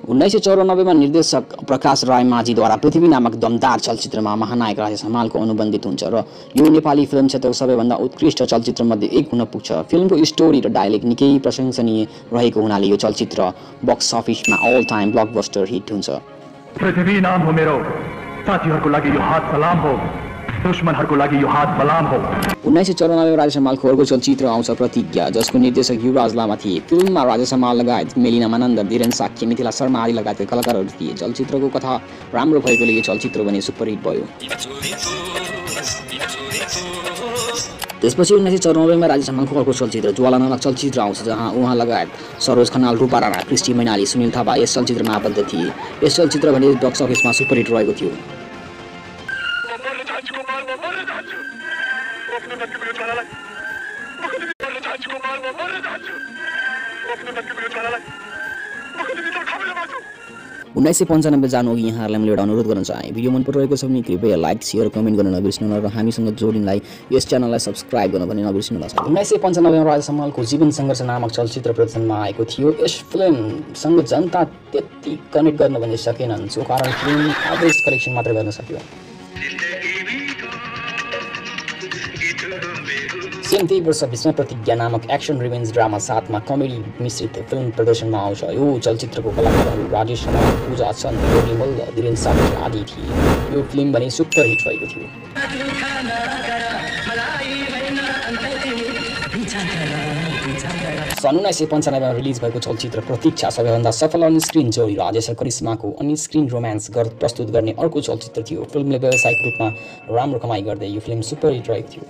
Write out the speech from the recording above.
1994 मा निर्देशक प्रकाश राय माझीद्वारा पृथ्वी नामक दमदार चलचित्रमा महानायक राजेश हमालको अनुबन्धित हुन्छ र यो नेपाली फिल्म क्षेत्रको सबैभन्दा उत्कृष्ट चलचित्रमध्ये एक हुन पुग्छ। फिल्मको स्टोरी र डायलग निकै प्रशंसनीय रहेको हुनाले यो चलचित्र बक्स अफिसमा अल टाइम ब्लकबस्टर हिट हुन्छ। पृथ्वी नाम हो मेरो, साथीहरुको लागि यो हात सलाम हो, दुश्मनहरुको लागि यो हात बलाम हो। 1994 राजेश हमालको अर्को चलचित्र आउँछ प्रतिज्ञा, जसको निर्देशक युवराज लामा थिए। फिल्ममा राजेश हमाल लगायत मेलिना मानन्द, धीरेन साक्य, मिथिला शर्मा आदि लगायतका कलाकारहरू थिए। चलचित्रको कथा राम्रो भएकोले यो चलचित्र भने सुपरहिट भयो। त्यसपछि 1994 मा राजेश हमालको अर्को चलचित्र ज्वाला नामक चलचित्र आउँछ, जहाँ उहाँ लगायत सरोज खनाल, रूपा राणा, क्रिस्टी मैनाली, सुनिल थापा यस चलचित्रमा आबद्ध थिए। यस चलचित्र भने बक्स अफिसमा सुपरहिट रहेको थियो। उन्नाइस सय 95 जानु अघि यहाँहरूलाई मैले एउटा अनुरोध गर्न चाहे, भिडियो मन परिरहेको छ भने कृपया लाइक, शेयर, कमेन्ट गर्न नबिर्सनु र हामीसँग जोडिनलाई यस च्यानललाई सब्स्क्राइब गर्न पनि नबिर्सनु होला। 1995 मा राजेश हमालको जीवन सङ्घर्ष नामक चलचित्र प्रदर्शनमा आएको थियो। यस फिल्मसँग जनता त्यति कनेक्ट गर्न पनि सकेनन्, जो कारण फिल्म एभरेज कलेक्सन मात्र गर्न सक्यो। सेम त्यही वर्ष बिचमा प्रतिज्ञा नामक एक्सन रिभेन्ज ड्रामा साथमा कमेडी मिश्रित फिल्म प्रदर्शनमा आउँछ। यो चलचित्रको कलाकारहरू राजेश हमाल, पूजा चन्द, योगी मल्ल, धीरेन साक्य आदि थिए। यो फिल्म भने सुपर हिट भएको थियो। सन् 1995 मा रिलिज भएको चलचित्र प्रतीक्षा सबैभन्दा सफल अन स्क्रिन जोडी राजेश र करिश्माको अन स्क्रिन रोमान्स प्रस्तुत गर्ने अर्को चलचित्र थियो। फिल्मले व्यावसायिक रूपमा राम्रो कमाइ गर्दै यो फिल्म सुपर हिट रहेको थियो।